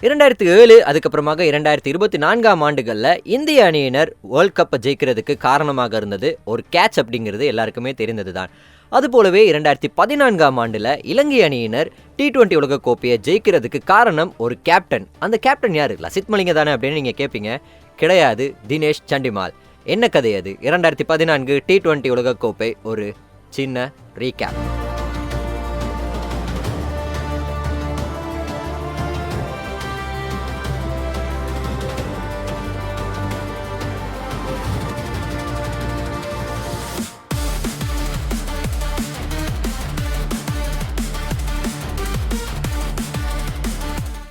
2007 அதுக்கப்புறமாக 2024ஆம் ஆண்டுகளில் இந்திய அணியினர் வேர்ல்ட் கப்பை ஜெயிக்கிறதுக்கு காரணமாக இருந்தது ஒரு கேட்ச் அப்படிங்கிறது எல்லாருக்குமே தெரிந்தது தான். அதுபோலவே 2014ஆம் ஆண்டில் இலங்கை அணியினர் T20 உலகக்கோப்பையை ஜெயிக்கிறதுக்கு காரணம் ஒரு கேப்டன். அந்த கேப்டன் யார்? லசித் மலிங்க தானே அப்படின்னு நீங்கள் கேட்பீங்க. கிடையாது, தினேஷ் சண்டிமால். என்ன கதை அது? 2014 T20 உலகக்கோப்பை ஒரு சின்ன ரீகேப்.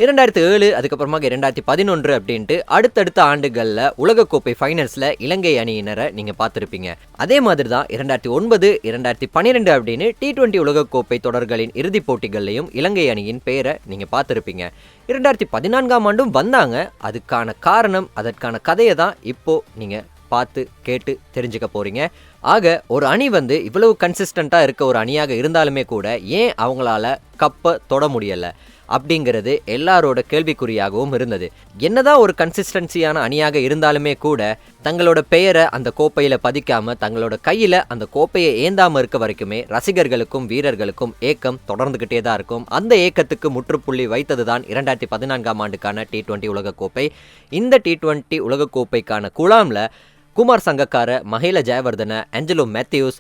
இரண்டாயிரத்து 2007 அதுக்கப்புறமாக 2011 அப்படின்ட்டு அடுத்தடுத்த ஆண்டுகளில் உலகக்கோப்பை ஃபைனல்ஸில் இலங்கை அணியினரை நீங்கள் பார்த்துருப்பீங்க. அதே மாதிரி தான் 2009, 2012 அப்படின்னு T20 உலகக்கோப்பை தொடர்களின் இறுதிப் போட்டிகள்லையும் இலங்கை அணியின் பெயரை நீங்கள் பார்த்துருப்பீங்க. 2014ஆம் ஆண்டும் வந்தாங்க. அதுக்கான காரணம், அதற்கான கதையை தான் இப்போது நீங்கள் பார்த்து கேட்டு தெரிஞ்சுக்க போகிறீங்க. ஆக ஒரு அணி இவ்வளவு கன்சிஸ்டண்ட்டாக இருக்க ஒரு அணியாக இருந்தாலுமே கூட ஏன் அவங்களால கப்பை தொட முடியலை அப்படிங்கிறது எல்லாரோட கேள்விக்குறியாகவும் இருந்தது. என்னதான் ஒரு கன்சிஸ்டன்சியான அணியாக இருந்தாலுமே கூட தங்களோட பெயரை அந்த கோப்பையில் பதிக்காமல் தங்களோட கையில் அந்த கோப்பையை ஏந்தாமல் இருக்க வரைக்குமே ரசிகர்களுக்கும் வீரர்களுக்கும் ஏக்கம் தொடர்ந்துகிட்டே தான் இருக்கும். அந்த ஏக்கத்துக்கு முற்றுப்புள்ளி வைத்தது தான் 2014ஆம் ஆண்டுக்கான T20 உலகக்கோப்பை. இந்த T20 உலகக்கோப்பைக்கான குழாமில் குமார் சங்கக்கார, மஹேல ஜெயவர்தன, ஆஞ்சலோ மேத்யூஸ்,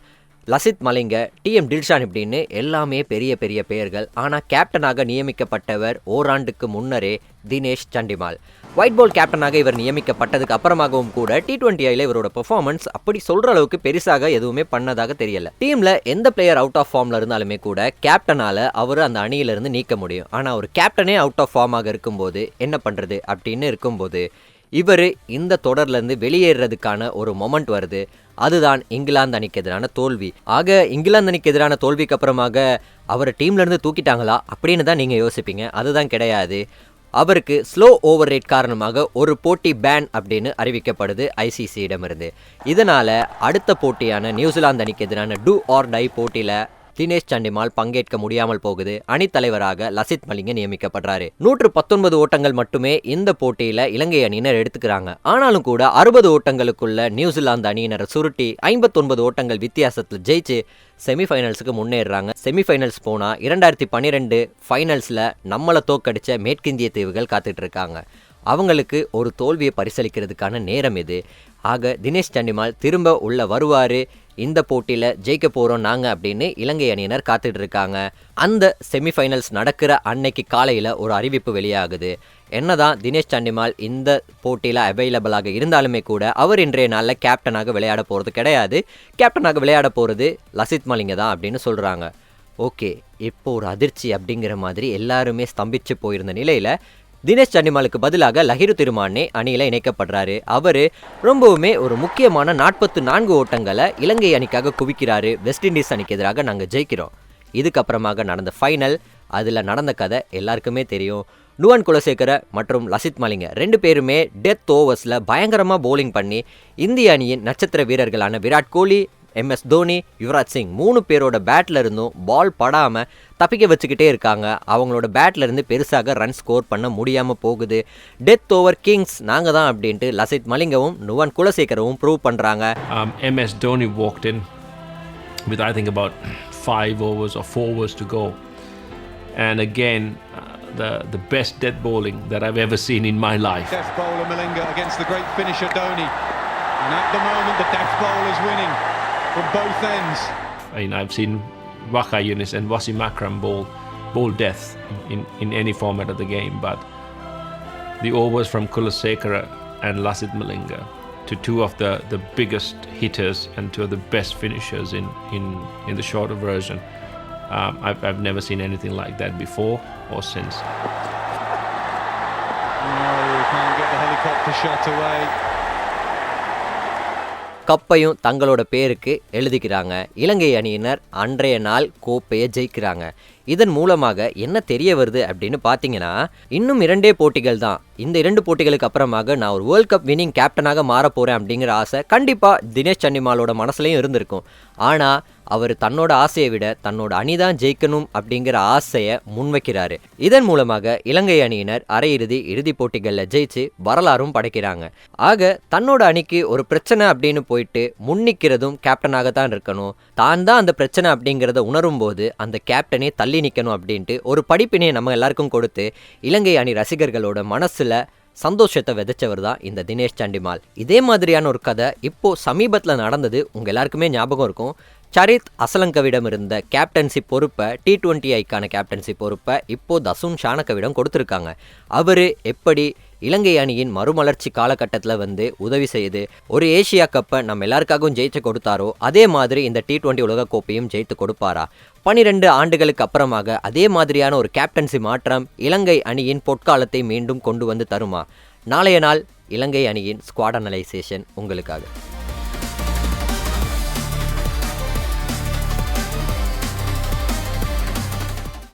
லசித் மலிங்க, TM டில்ஷான் இப்படின்னு எல்லாமே பெரிய பெரிய பெயர்கள். ஆனால் கேப்டனாக நியமிக்கப்பட்டவர் ஓராண்டுக்கு முன்னரே தினேஷ் சண்டிமால். ஒயிட் பால் கேப்டனாக இவர் நியமிக்கப்பட்டதுக்கு அப்புறமாகவும் கூட T20 இவரோட பெர்ஃபார்மன்ஸ் அப்படி சொல்கிற அளவுக்கு பெருசாக எதுவுமே பண்ணதாக தெரியல. டீமில் எந்த பிளேயர் அவுட் ஆஃப் ஃபார்மில் இருந்தாலுமே கூட கேப்டனால் அவர் அந்த அணியிலிருந்து நீக்க முடியும். ஆனால் ஒரு கேப்டனே அவுட் ஆஃப் ஃபார்மாக இருக்கும்போது என்ன பண்ணுறது அப்படின்னு இருக்கும்போது இவர் இந்த தொடர்லேருந்து வெளியேறதுக்கான ஒரு மொமெண்ட் வருது. அதுதான் இங்கிலாந்து அணிக்கு எதிரான தோல்வி. ஆக இங்கிலாந்து அணிக்கு எதிரான தோல்விக்கு அப்புறமாக அவரை டீம்லேருந்து தூக்கிட்டாங்களா அப்படின்னு தான் நீங்கள் யோசிப்பீங்க. அதுதான் கிடையாது. அவருக்கு ஸ்லோ ஓவர் ரேட் காரணமாக ஒரு போட்டி பேன் அப்படின்னு அறிவிக்கப்படுது ICC-இடமிருந்து. இதனால் அடுத்த போட்டியான நியூசிலாந்து அணிக்கு எதிரான டூ ஆர் டை போட்டியில் தினேஷ் சண்டிமால் பங்கேற்க முடியாமல் போகுது. அணித்தலைவராக லசித் மலிங்க நியமிக்கப்படுறாரு. 119 ஓட்டங்கள் மட்டுமே இந்த போட்டியில் இலங்கை அணியினர் எடுத்துக்கிறாங்க. ஆனாலும் கூட 60 ஓட்டங்களுக்குள்ள நியூசிலாந்து அணியினரை சுருட்டி 59 ஓட்டங்கள் வித்தியாசத்தில் ஜெயிச்சு செமிஃபைனல்ஸுக்கு முன்னேறாங்க. செமிஃபைனல்ஸ் போனால் 2012 ஃபைனல்ஸில் நம்மளை தோக்கடிச்ச மேற்கிந்திய தீவுகள் காத்துட்டு இருக்காங்க. அவங்களுக்கு ஒரு தோல்வியை பரிசளிக்கிறதுக்கான நேரம் இது. ஆக தினேஷ் சண்டிமால் திரும்ப உள்ள வருவார், இந்த போட்டியில் ஜெயிக்க போகிறோம் நாங்கள் அப்படின்னு இலங்கை அணியினர் காத்துட்டு இருக்காங்க. அந்த செமிஃபைனல்ஸ் நடக்கிற அன்னைக்கு காலையில் ஒரு அறிவிப்பு வெளியாகுது. என்னதான் தினேஷ் சண்டிமால் இந்த போட்டியில் அவைலபிளாக இருந்தாலுமே கூட அவர் இன்றைய நாளில் கேப்டனாக விளையாட போகிறது கிடையாது. கேப்டனாக விளையாட போகிறது லசித் மலிங்க தான் அப்படின்னு சொல்கிறாங்க. ஓகே, இப்போ ஒரு அதிர்ச்சி அப்படிங்கிற மாதிரி எல்லாருமே ஸ்தம்பிச்சு போயிருந்த நிலையில் தினேஷ் சண்டிமாலுக்கு பதிலாக லஹிரு திருமானே அணியில் இணைக்கப்படுறாரு. அவர் ரொம்பவுமே ஒரு முக்கியமான 44 ஓட்டங்களை இலங்கை அணிக்காக குவிக்கிறாரு. வெஸ்ட் இண்டீஸ் அணிக்கு எதிராக நாங்கள் ஜெயிக்கிறோம். இதுக்கப்புறமாக நடந்த ஃபைனல், அதில் நடந்த கதை எல்லாருக்குமே தெரியும். நுவான் குலசேகர மற்றும் லசித் மலிங்க 2 பேருமே டெத் ஓவர்ஸில் பயங்கரமாக பவுலிங் பண்ணி இந்திய அணியின் நட்சத்திர வீரர்களான விராட் கோலி, MS தோனி, யுவராஜ் சிங் 3 பேரோட பேட்டில் இருந்தும் பால் படாமல் தப்பிக்க வச்சுக்கிட்டே இருக்காங்க. அவங்களோட பேட்டில் இருந்து பெருசாக ரன் ஸ்கோர் பண்ண முடியாமல் போகுது. டெத் ஓவர் கிங்ஸ் நாங்கள் தான் அப்படின்ட்டு லசித் மலிங்கவும் நுவான் குலசேகரவும் ப்ரூவ் பண்ணுறாங்க. MS Dhoni walked in with I think about 5 overs or 4 overs to go, and again the best death bowling that I've ever seen in my life. Death bowler Malinga against the great finisher Dhoni, and at the moment the death bowler is winning from both ends. I've seen Waqar Younis and Wasim Akram bowl death in any format of the game, but the overs from Kulasekara and Lasit Malinga to two of the biggest hitters and two of the best finishers in the shorter version, I've never seen anything like that before or since. No, you can't get the helicopter shot away. கப்பையும் தங்களோட பேருக்கு எழுதிக்கிறாங்க. இலங்கை அணியினர் அன்றைய நாள் கோப்பையை ஜெயிக்கிறாங்க. இதன் மூலமாக என்ன தெரிய வருது அப்படின்னு பார்த்தீங்கன்னா, இன்னும் 2 போட்டிகள் தான். இந்த 2 போட்டிகளுக்கு அப்புறமாக நான் ஒரு வேர்ல்ட் கப் வின்னிங் கேப்டனாக மாற போகிறேன் அப்படிங்கிற ஆசை கண்டிப்பாக தினேஷ் சண்டிமாலோட மனசுலையும் இருந்திருக்கும். ஆனால் அவர் தன்னோட ஆசையை விட தன்னோட அணிதான் ஜெயிக்கணும் அப்படிங்கிற ஆசையை முன்வைக்கிறாரு. இதன் மூலமாக இலங்கை அணியினர் அரையிறுதி இறுதிப் போட்டிகளில் ஜெயிச்சு வரலாறும் படைக்கிறாங்க. ஆக தன்னோட அணிக்கு ஒரு பிரச்சனை அப்படின்னு போயிட்டு முன்னிக்கிறதும் கேப்டனாக தான் இருக்கணும். தான் தான் அந்த பிரச்சனை அப்படிங்கிறத உணரும் போது அந்த கேப்டனே தள்ளி நிற்கணும் அப்படின்ட்டு ஒரு படிப்பினை நம்ம எல்லாருக்கும் கொடுத்து இலங்கை அணி ரசிகர்களோட மனசுல சந்தோஷத்தை விதைச்சவர் தான் இந்த தினேஷ் சண்டிமால். இதே மாதிரியான ஒரு கதை இப்போ சமீபத்தில் நடந்தது உங்க எல்லாருக்குமே ஞாபகம் இருக்கும். சரித் அசலங்கவிடம் இருந்த கேப்டன்சி பொறுப்பை T20ஐக்கான கேப்டன்சி பொறுப்பை இப்போ தசுன் ஷானக்கவிடம் கொடுத்துருக்காங்க. அவர் எப்படி இலங்கை அணியின் மறுமலர்ச்சி காலகட்டத்தில் உதவி செய்து ஒரு ஏசியா கப்பை நம்ம எல்லாருக்காகவும் ஜெயிச்சு கொடுத்தாரோ அதே மாதிரி இந்த T20 உலகக்கோப்பையும் ஜெயித்து கொடுப்பாரா? 12 ஆண்டுகளுக்கு அப்புறமாக அதே மாதிரியான ஒரு கேப்டன்சி மாற்றம் இலங்கை அணியின் பொற்காலத்தை மீண்டும் கொண்டு வந்து தருமா? நாளைய நாள் இலங்கை அணியின் ஸ்குவாட் அனலைசேஷன் உங்களுக்காக.